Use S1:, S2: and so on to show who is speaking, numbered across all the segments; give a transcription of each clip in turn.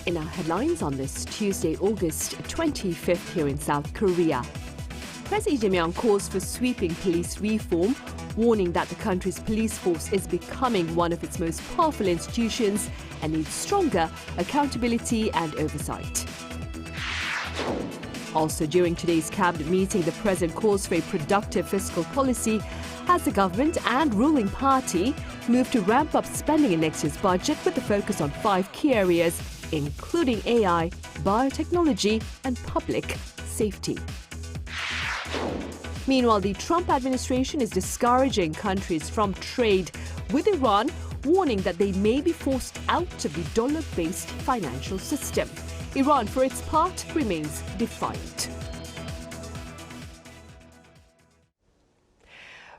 S1: In our headlines on this Tuesday, August 25th here in South Korea. President Lee Jae-myung calls for sweeping police reform, warning that the country's police force is becoming one of its most powerful institutions and needs stronger accountability and oversight. Also, during today's cabinet meeting, the president calls for a productive fiscal policy as the government and ruling party move to ramp up spending in next year's budget with the focus on 5 key areas, including AI, biotechnology, and public safety. Meanwhile, the Trump administration is discouraging countries from trade with Iran, warning that they may be forced out of the dollar-based financial system. Iran, for its part, remains defiant.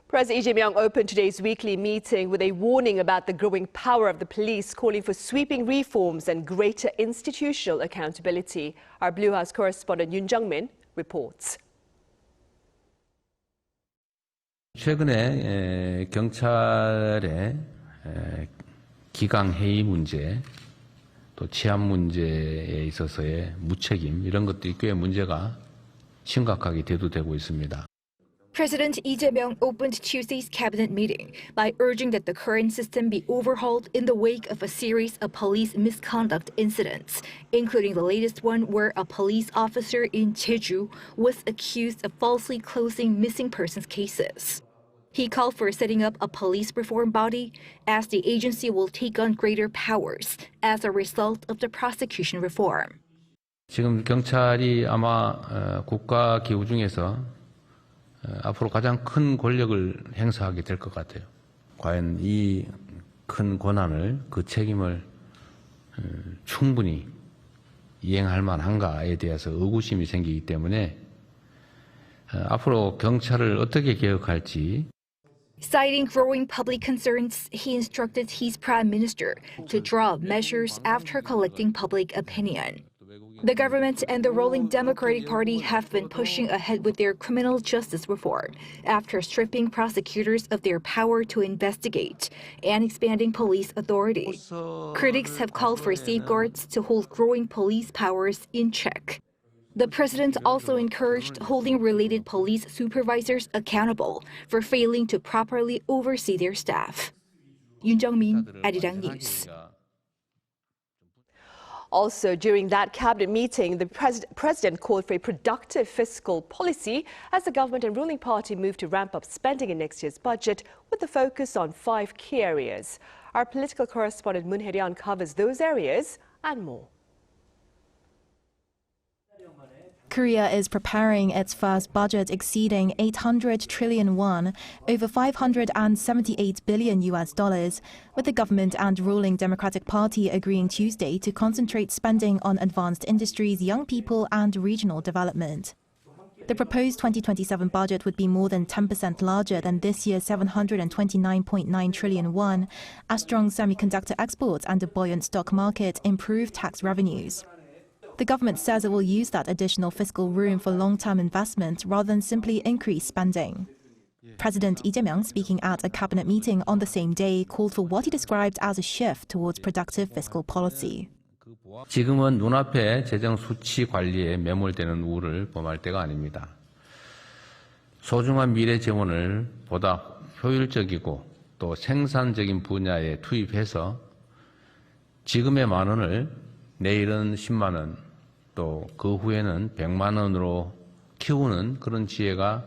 S1: President Lee Jae-myung opened today's weekly meeting with a warning about the growing power of the police, calling for sweeping reforms and greater institutional accountability. Our Blue House correspondent Yoon Jung-min reports.
S2: 최근에 경찰의 기강 해이 문제, 또 치안 문제에 있어서의 무책임 이런 것들이 꽤 문제가 심각하게 대두되고 있습니다.
S3: President Lee Jae-myung opened Tuesday's cabinet meeting by urging that the current system be overhauled in the wake of a series of police misconduct incidents, including the latest one where a police officer in Jeju was accused of falsely closing missing persons cases. He called for setting up a police reform body as the agency will take on greater powers as a result of the prosecution reform.
S2: 지금 경찰이 아마 국가 기구 중에서 앞으로 가장 큰 권력을 행사하게 될 것 같아요. 과연 이 큰 권한을, 그 책임을 충분히 이행할 만한가에 대해서 의구심이 생기기 때문에 앞으로 경찰을 어떻게 개혁할지.
S3: Citing growing public concerns, he instructed his prime minister to draw up measures after collecting public opinion. The government and the ruling Democratic Party have been pushing ahead with their criminal justice reform after stripping prosecutors of their power to investigate and expanding police authority. Critics have called for safeguards to hold growing police powers in check. The president also encouraged holding related police supervisors accountable for failing to properly oversee their staff. Yoon Jung-min, Arirang News.
S1: Also, during that cabinet meeting, the president called for a productive fiscal policy as the government and ruling party move to ramp up spending in next year's budget with the focus on 5 key areas. Our political correspondent Moon Hae-ryun covers those areas and more.
S4: Korea is preparing its first budget exceeding 800 trillion won, over $578 billion, with the government and ruling Democratic Party agreeing Tuesday to concentrate spending on advanced industries, young people, and regional development. The proposed 2027 budget would be more than 10% larger than this year's 729.9 trillion won, as strong semiconductor exports and a buoyant stock market improve tax revenues. The government says it will use that additional fiscal room for long-term investment rather than simply increase spending. President Lee Jae-myung, speaking at a cabinet meeting on the same day, called for what he described as a shift towards productive fiscal policy.
S2: 지금은 눈앞에 재정 수치 관리에 매몰되는 우를 범할 때가 아닙니다. 소중한 미래 재원을 보다 효율적이고 또 생산적인 분야에 투입해서 지금의 10,000원을 내일은 10만 원, 또 그 후에는 100만 원으로 키우는 그런 지혜가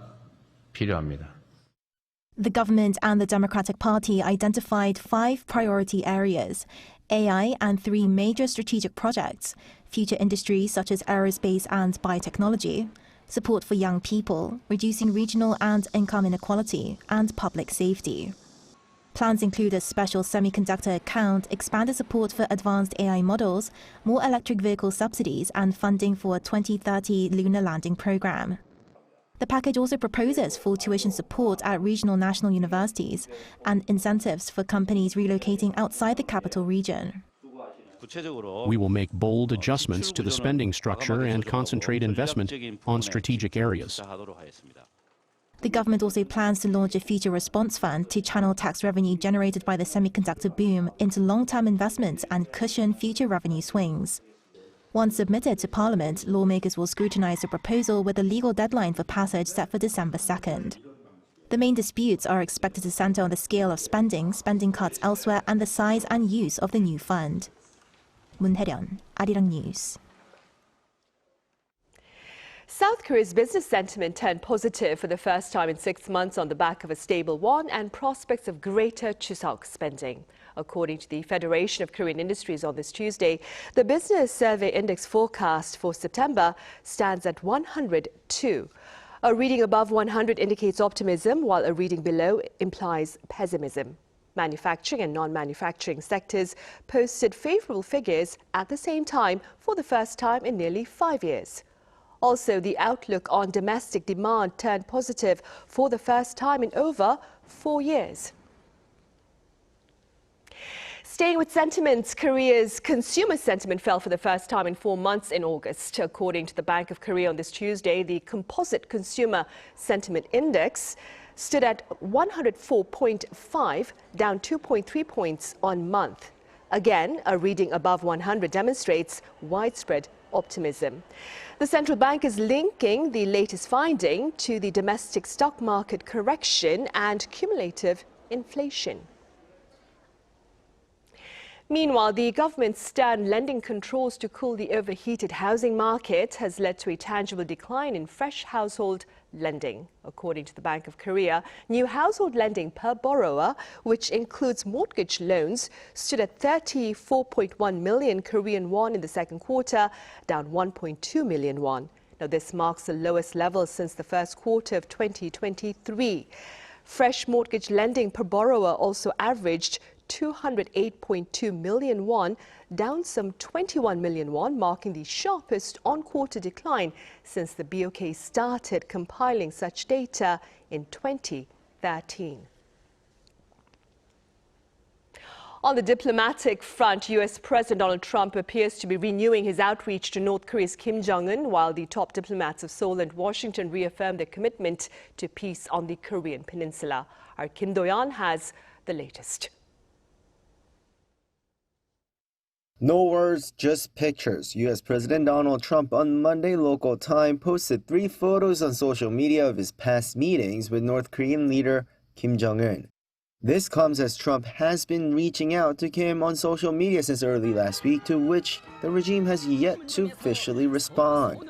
S2: 필요합니다.
S4: The government and the Democratic Party identified 5 priority areas: AI and 3 major strategic projects, future industries such as aerospace and biotechnology, support for young people, reducing regional and income inequality, and public safety. Plans include a special semiconductor account, expanded support for advanced AI models, more electric vehicle subsidies, and funding for a 2030 lunar landing program. The package also proposes full tuition support at regional national universities and incentives for companies relocating outside the capital region.
S5: We will make bold adjustments to the spending structure and concentrate investment on strategic areas.
S4: The government also plans to launch a future response fund to channel tax revenue generated by the semiconductor boom into long-term investments and cushion future revenue swings. Once submitted to Parliament, lawmakers will scrutinise the proposal with a legal deadline for passage set for December 2nd. The main disputes are expected to centre on the scale of spending cuts elsewhere, and the size and use of the new fund. Moon Hae-ryun, Arirang News.
S1: South Korea's business sentiment turned positive for the first time in 6 months on the back of a stable won and prospects of greater Chuseok spending. According to the Federation of Korean Industries on this Tuesday, the Business Survey Index forecast for September stands at 102. A reading above 100 indicates optimism, while a reading below implies pessimism. Manufacturing and non-manufacturing sectors posted favorable figures at the same time for the first time in nearly 5 years. Also, the outlook on domestic demand turned positive for the first time in over 4 years. Staying with sentiments, Korea's consumer sentiment fell for the first time in 4 months in August. According to the Bank of Korea on this Tuesday, the Composite Consumer Sentiment Index stood at 104.5, down 2.3 points on month. Again, a reading above 100 demonstrates widespread optimism. The central bank is linking the latest finding to the domestic stock market correction and cumulative inflation. Meanwhile, the government's stern lending controls to cool the overheated housing market has led to a tangible decline in fresh household lending. According to the Bank of Korea, new household lending per borrower, which includes mortgage loans, stood at 34.1 million Korean won in the second quarter, down 1.2 million won. Now, this marks the lowest level since the first quarter of 2023. Fresh mortgage lending per borrower also averaged 208.2 million won, down some 21 million won, marking the sharpest on-quarter decline since the BOK started compiling such data in 2013. On the diplomatic front, U.S. President Donald Trump appears to be renewing his outreach to North Korea's Kim Jong-un, while the top diplomats of Seoul and Washington reaffirmed their commitment to peace on the Korean peninsula. Our Kim Do-yeon has the latest.
S6: No words, just pictures. U.S. President Donald Trump on Monday local time posted 3 photos on social media of his past meetings with North Korean leader Kim Jong-un. This comes as Trump has been reaching out to Kim on social media since early last week, to which the regime has yet to officially respond.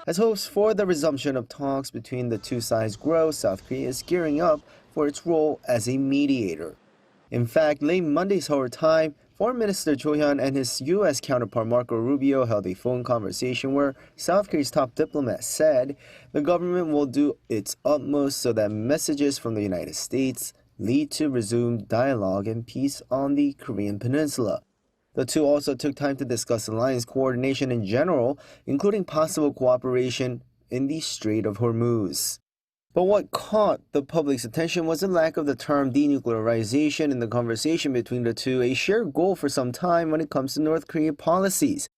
S6: As hopes for the resumption of talks between the two sides grow, South Korea is gearing up for its role as a mediator. In fact, late Monday Seoul time, Foreign Minister Cho Hyun and his U.S. counterpart Marco Rubio held a phone conversation where South Korea's top diplomat said the government will do its utmost so that messages from the United States lead to resumed dialogue and peace on the Korean peninsula. The two also took time to discuss alliance coordination in general, including possible cooperation in the Strait of Hormuz. But what caught the public's attention was the lack of the term denuclearization in the conversation between the two, a shared goal for some time when it comes to North Korean policies.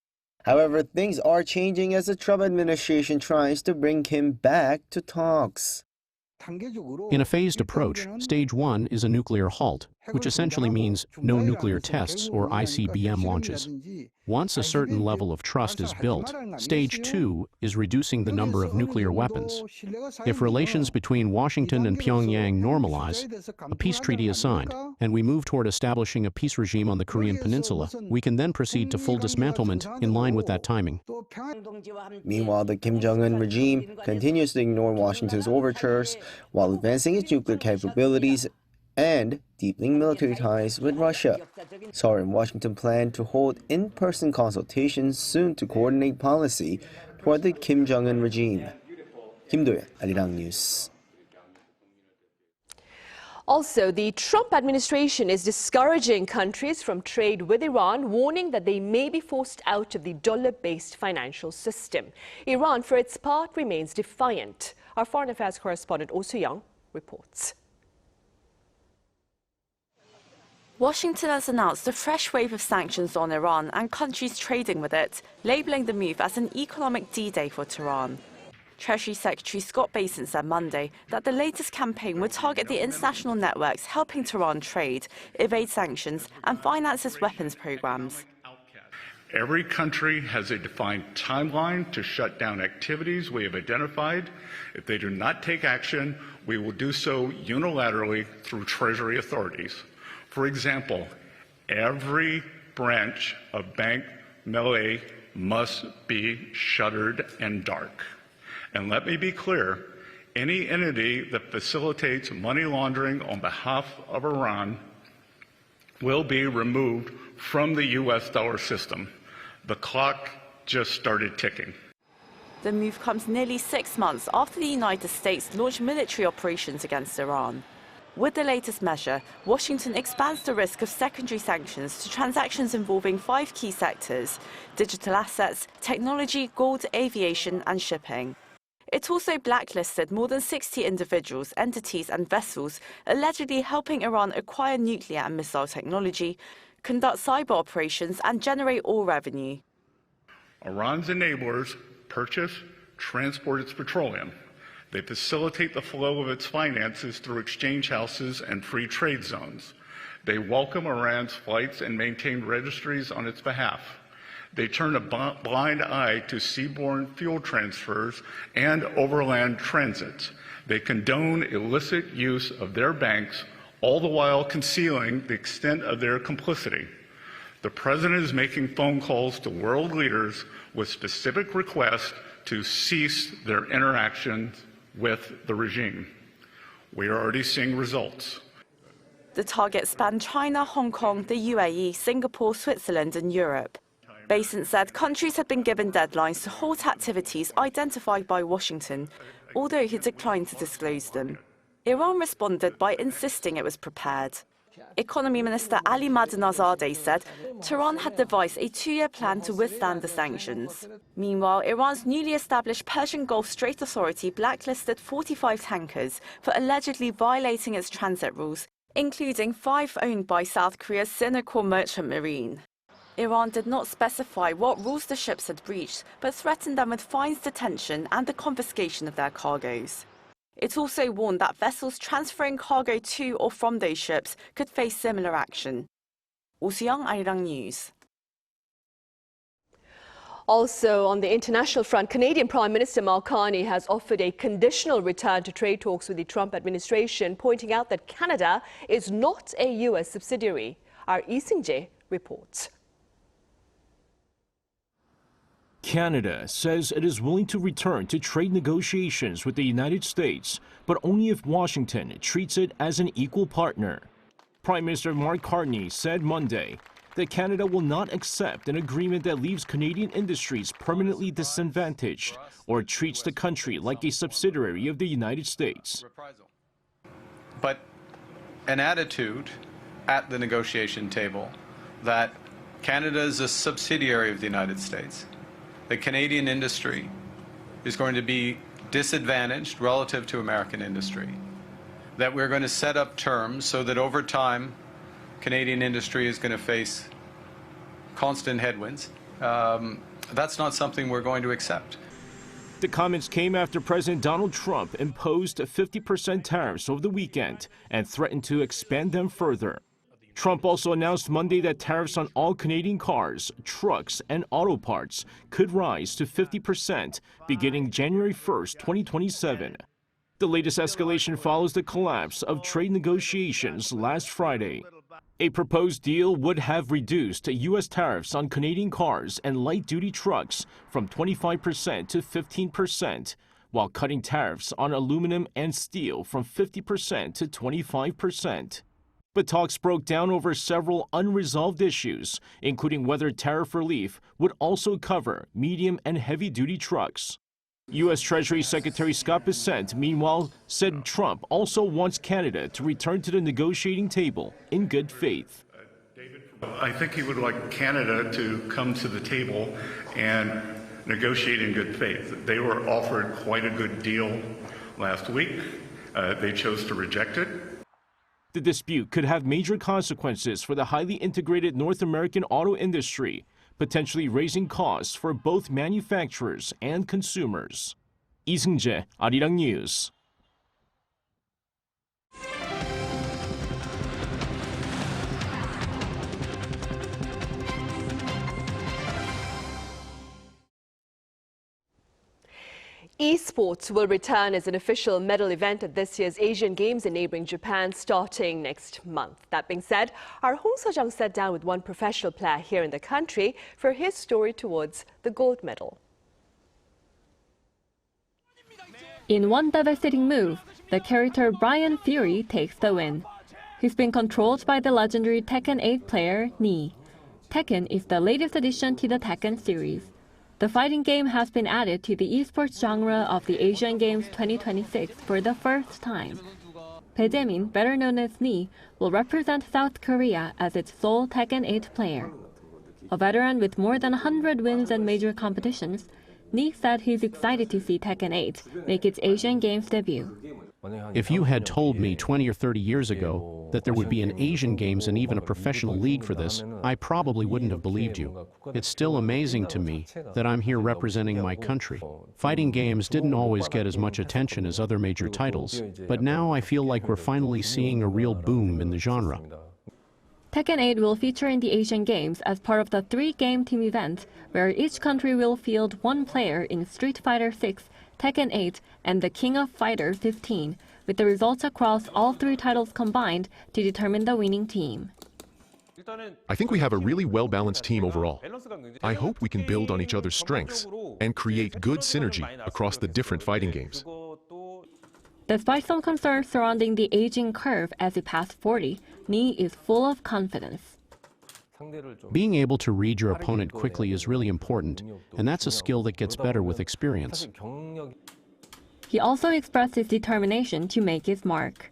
S6: However, things are changing as the Trump administration tries to bring Kim back to talks.
S5: In a phased approach, Stage 1 is a nuclear halt, which essentially means no nuclear tests or ICBM launches. Once a certain level of trust is built, Stage 2 is reducing the number of nuclear weapons. If relations between Washington and Pyongyang normalize, a peace treaty is signed, and we move toward establishing a peace regime on the Korean peninsula, we can then proceed to full dismantlement in line with that timing.
S6: Meanwhile, the Kim Jong-un regime continues to ignore Washington's overtures while advancing its nuclear capabilities and deepening military ties with Russia. Seoul and Washington plan to hold in-person consultations soon to coordinate policy toward the Kim Jong-un regime. Kim Do-yeon, Arirang News.
S1: Also, the Trump administration is discouraging countries from trade with Iran, warning that they may be forced out of the dollar-based financial system. Iran, for its part, remains defiant. Our foreign affairs correspondent Oh Soo-young reports.
S7: Washington has announced a fresh wave of sanctions on Iran and countries trading with it, labeling the move as an economic D-Day for Tehran. Treasury Secretary Scott Bessent said Monday that the latest campaign would target the international networks helping Tehran trade, evade sanctions, and finance its weapons programs.
S8: Every country has a defined timeline to shut down activities we have identified. If they do not take action, we will do so unilaterally through Treasury authorities. For example, every branch of Bank Melee must be shuttered and dark. And let me be clear, any entity that facilitates money laundering on behalf of Iran will be removed from the U.S. dollar system. The clock just started ticking.
S7: The move comes nearly 6 months after the United States launched military operations against Iran. With the latest measure, Washington expands the risk of secondary sanctions to transactions involving 5 key sectors: digital assets, technology, gold, aviation and shipping. It also blacklisted more than 60 individuals, entities and vessels allegedly helping Iran acquire nuclear and missile technology, conduct cyber operations and generate oil revenue.
S8: Iran's enablers purchase, transport its petroleum. They facilitate the flow of its finances through exchange houses and free trade zones. They welcome Iran's flights and maintain registries on its behalf. They turn a blind eye to seaborne fuel transfers and overland transits. They condone illicit use of their banks, all the while concealing the extent of their complicity. The president is making phone calls to world leaders with specific requests to cease their interactions with the regime. We are already seeing results.
S7: The target spanned China, Hong Kong, the UAE, Singapore, Switzerland and Europe. Basin said countries had been given deadlines to halt activities identified by Washington, although he declined to disclose them. Iran responded by insisting it was prepared. Economy Minister Ali Madanazadeh said Tehran had devised a 2-year plan to withstand the sanctions. Meanwhile, Iran's newly established Persian Gulf Strait Authority blacklisted 45 tankers for allegedly violating its transit rules, including 5 owned by South Korea's Sinokor Merchant Marine. Iran did not specify what rules the ships had breached, but threatened them with fines, detention and the confiscation of their cargoes. It also warned that vessels transferring cargo to or from those ships could face similar action. Oh Soo-young, Arirang News.
S9: Also, on the international front, Canadian Prime Minister Carney has offered a conditional return to trade talks with the Trump administration, pointing out that Canada is not a U.S. subsidiary. Our Lee reports.
S10: Canada says it is willing to return to trade negotiations with the United States, but only if Washington treats it as an equal partner. Prime Minister Carney said Monday that Canada will not accept an agreement that leaves Canadian industries permanently disadvantaged or treats the country like a subsidiary of the United States.
S11: But an attitude at the negotiation table that Canada is a subsidiary of the United States, the Canadian industry is going to be disadvantaged relative to American industry, that we're going to set up terms so that over time Canadian industry is going to face constant headwinds. That's not something we're going to accept.
S10: The comments came after President Donald Trump imposed 50% tariffs over the weekend and threatened to expand them further. Trump also announced Monday that tariffs on all Canadian cars, trucks, and auto parts could rise to 50% beginning January 1st, 2027. The latest escalation follows the collapse of trade negotiations last Friday. A proposed deal would have reduced U.S. tariffs on Canadian cars and light-duty trucks from 25% to 15%, while cutting tariffs on aluminum and steel from 50% to 25%. But talks broke down over several unresolved issues, including whether tariff relief would also cover medium and heavy-duty trucks. U.S. Treasury Secretary Scott Bessent, meanwhile, said Trump also wants Canada to return to the negotiating table in good faith.
S8: I think he would like Canada to come to the table and negotiate in good faith. They were offered quite a good deal last week. They chose to reject it.
S10: The dispute could have major consequences for the highly integrated North American auto industry, potentially raising costs for both manufacturers and consumers. Lee Seung-jae, Arirang News.
S9: Esports will return as an official medal event at this year's Asian Games in neighboring Japan starting next month. That being said, our Hong Seo-jung sat down with one professional player here in the country for his story towards the gold medal.
S12: In one devastating move, the character Brian Fury takes the win. He's been controlled by the legendary Tekken 8 player, Ni. Tekken is the latest addition to the Tekken series. The fighting game has been added to the esports genre of the Asian Games 2026 for the first time. Bae Jae-min, better known as Ni, will represent South Korea as its sole Tekken 8 player. A veteran with more than 100 wins in major competitions, Ni said he's excited to see Tekken 8 make its Asian Games debut.
S5: If you had told me 20 or 30 years ago that there would be an Asian Games and even a professional league for this, I probably wouldn't have believed you. It's still amazing to me that I'm here representing my country. Fighting games didn't always get as much attention as other major titles, but now I feel like we're finally seeing a real boom in the genre.
S12: Tekken 8 will feature in the Asian Games as part of the 3-game team event, where each country will field one player in Street Fighter 6, Tekken 8, and the King of Fighters 15, with the results across all 3 titles combined to determine the winning team.
S13: I think we have a really well-balanced team overall. I hope we can build on each other's strengths and create good synergy across the different fighting games.
S12: Despite some concerns surrounding the aging curve as he passed 40, Ni is full of confidence.
S5: Being able to read your opponent quickly is really important, and that's a skill that gets better with experience.
S12: He also expressed his determination to make his mark.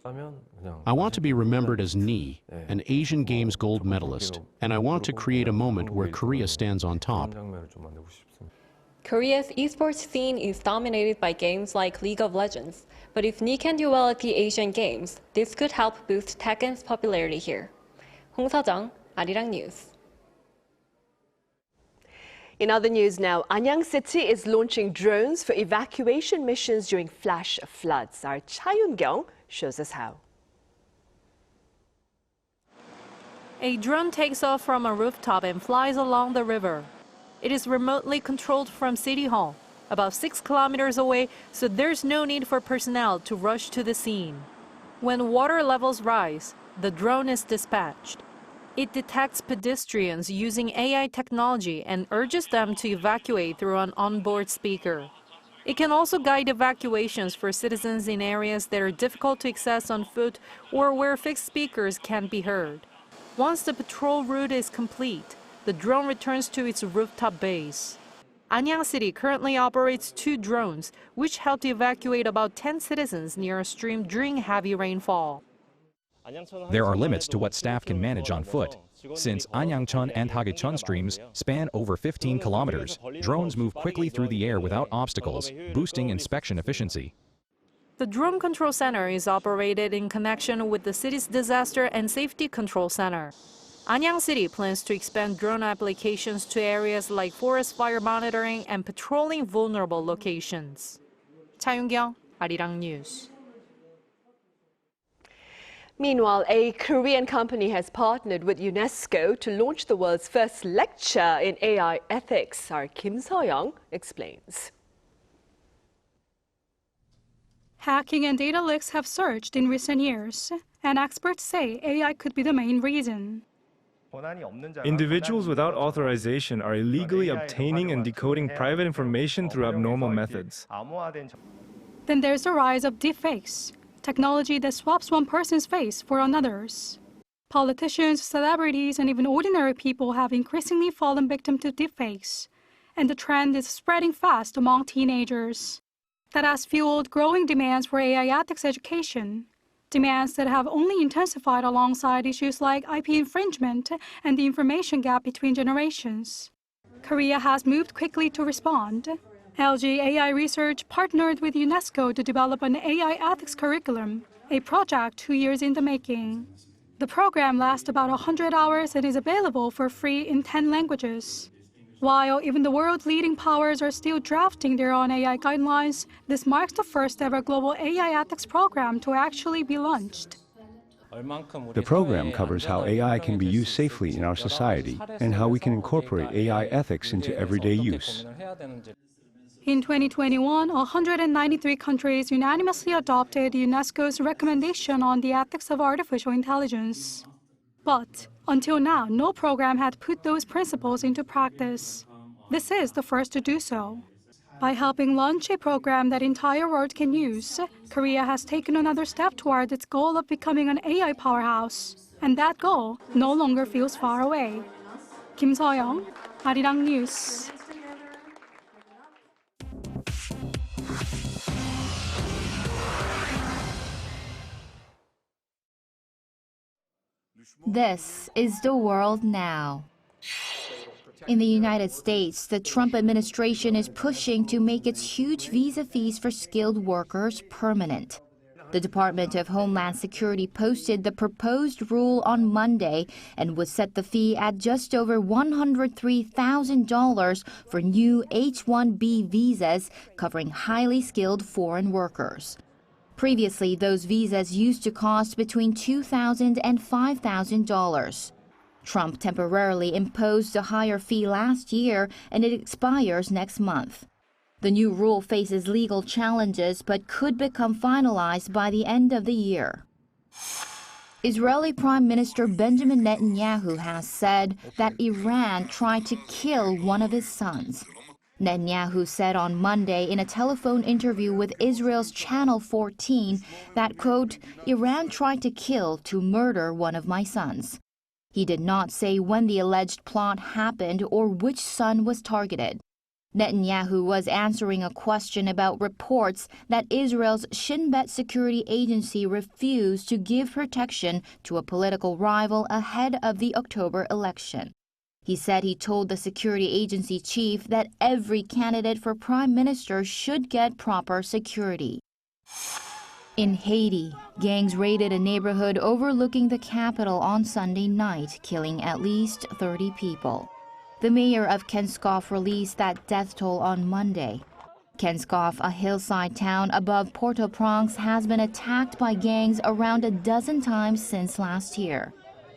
S5: I want to be remembered as Ni, an Asian Games gold medalist, and I want to create a moment where Korea stands on top.
S12: Korea's esports scene is dominated by games like League of Legends, but if Ni can do well at the Asian Games, this could help boost Tekken's popularity here. Hong Seo-jung, Arirang News.
S9: In other news now, Anyang City is launching drones for evacuation missions during flash floods. Our Cha Yun-kyung shows us how.
S14: A drone takes off from a rooftop and flies along the river. It is remotely controlled from City Hall, about 6 kilometers away, so there's no need for personnel to rush to the scene. When water levels rise, the drone is dispatched. It detects pedestrians using AI technology and urges them to evacuate through an onboard speaker. It can also guide evacuations for citizens in areas that are difficult to access on foot or where fixed speakers can't be heard. Once the patrol route is complete, the drone returns to its rooftop base. Anyang City currently operates 2 drones, which helped evacuate about 10 citizens near a stream during heavy rainfall.
S15: There are limits to what staff can manage on foot. Since Anyangcheon and Hagecheon streams span over 15 kilometers, drones move quickly through the air without obstacles, boosting inspection efficiency.
S14: The Drone Control Center is operated in connection with the city's Disaster and Safety Control Center. Anyang City plans to expand drone applications to areas like forest fire monitoring and patrolling vulnerable locations. Cha Yun-kyung, Arirang News.
S9: Meanwhile, a Korean company has partnered with UNESCO to launch the world's first lecture in AI ethics. Our Kim Seo-young explains.
S16: Hacking and data leaks have surged in recent years, and experts say AI could be the main reason.
S17: Individuals without authorization are illegally obtaining and decoding private information through abnormal methods.
S16: Then there's the rise of deepfakes, technology that swaps one person's face for another's. Politicians, celebrities, and even ordinary people have increasingly fallen victim to deepfakes, and the trend is spreading fast among teenagers. That has fueled growing demands for AI ethics education, demands that have only intensified alongside issues like IP infringement and the information gap between generations. Korea has moved quickly to respond. LG AI Research partnered with UNESCO to develop an AI ethics curriculum, a project 2 years in the making. The program lasts about 100 hours and is available for free in 10 languages. While even the world's leading powers are still drafting their own AI guidelines, this marks the first ever global AI ethics program to actually be launched.
S18: The program covers how AI can be used safely in our society and how we can incorporate AI ethics into everyday use.
S16: In 2021, 193 countries unanimously adopted UNESCO's recommendation on the ethics of artificial intelligence. But until now, no program had put those principles into practice. This is the first to do so. By helping launch a program that the entire world can use, Korea has taken another step toward its goal of becoming an AI powerhouse. And that goal no longer feels far away. Kim Seoyoung, Arirang News.
S19: This is the world now. In the United States, the Trump administration is pushing to make its huge visa fees for skilled workers permanent. The Department of Homeland Security posted the proposed rule on Monday and would set the fee at just over $103,000 for new H-1B visas covering highly skilled foreign workers. Previously, those visas used to cost between $2,000 and $5,000. Trump temporarily imposed a higher fee last year, and it expires next month. The new rule faces legal challenges but could become finalized by the end of the year. Israeli Prime Minister Benjamin Netanyahu has said that Iran tried to kill one of his sons. Netanyahu said on Monday in a telephone interview with Israel's Channel 14 that, quote, Iran tried to murder one of my sons. He did not say when the alleged plot happened or which son was targeted. Netanyahu was answering a question about reports that Israel's Shin Bet security agency refused to give protection to a political rival ahead of the October election. He said he told the security agency chief that every candidate for prime minister should get proper security. In Haiti, gangs raided a neighborhood overlooking the capital on Sunday night, killing at least 30 people. The mayor of Chuseok released that death toll on Monday. Chuseok, a hillside town above Port-au-Prince, has been attacked by gangs around a dozen times since last year.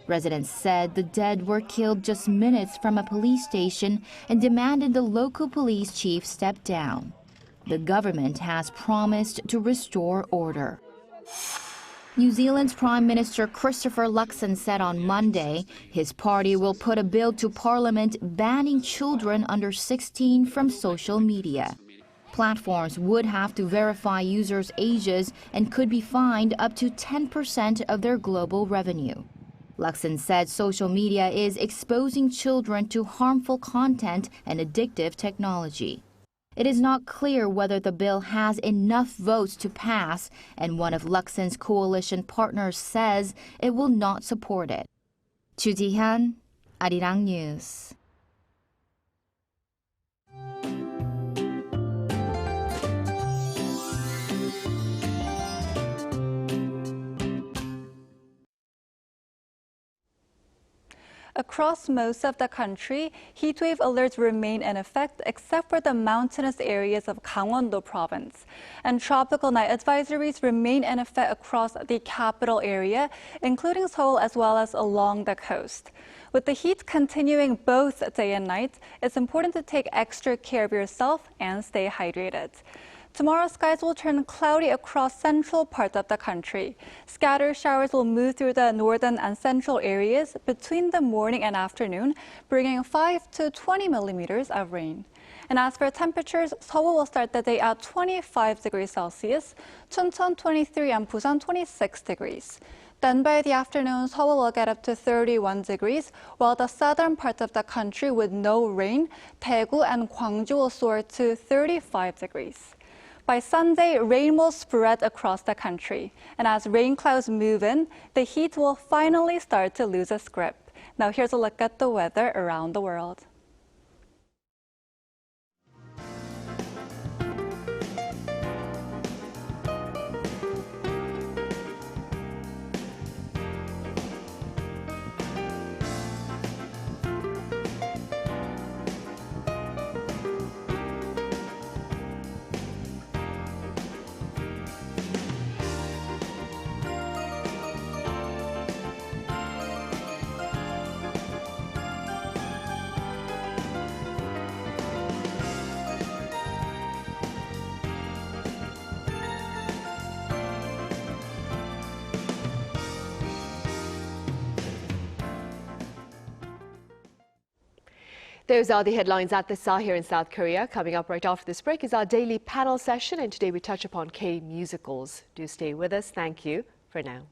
S19: Residents said the dead were killed just minutes from a police station and demanded the local police chief step down. The government has promised to restore order. New Zealand's Prime Minister Christopher Luxon said on Monday his party will put a bill to Parliament banning children under 16 from social media. Platforms would have to verify users' ages and could be fined up to 10% of their global revenue. Luxon said social media is exposing children to harmful content and addictive technology. It is not clear whether the bill has enough votes to pass, and one of Luxon's coalition partners says it will not support it. Chu Ji-hyun, Arirang News.
S20: Across most of the country, heatwave alerts remain in effect except for the mountainous areas of Gangwon-do province. And tropical night advisories remain in effect across the capital area, including Seoul as well as along the coast. With the heat continuing both day and night, it's important to take extra care of yourself and stay hydrated. Tomorrow, skies will turn cloudy across central parts of the country. Scattered showers will move through the northern and central areas between the morning and afternoon, bringing 5 to 20 millimeters of rain. And as for temperatures, Seoul will start the day at 25 degrees Celsius, Chuncheon 23 and Busan 26 degrees. Then by the afternoon, Seoul will get up to 31 degrees, while the southern parts of the country with no rain, Daegu and Gwangju will soar to 35 degrees. By Sunday, rain will spread across the country. And as rain clouds move in, the heat will finally start to lose its grip. Now here's a look at the weather around the world.
S9: Those are the headlines at this hour here in South Korea. Coming up right after this break is our daily panel session, and today we touch upon K-musicals. Do stay with us. Thank you for now.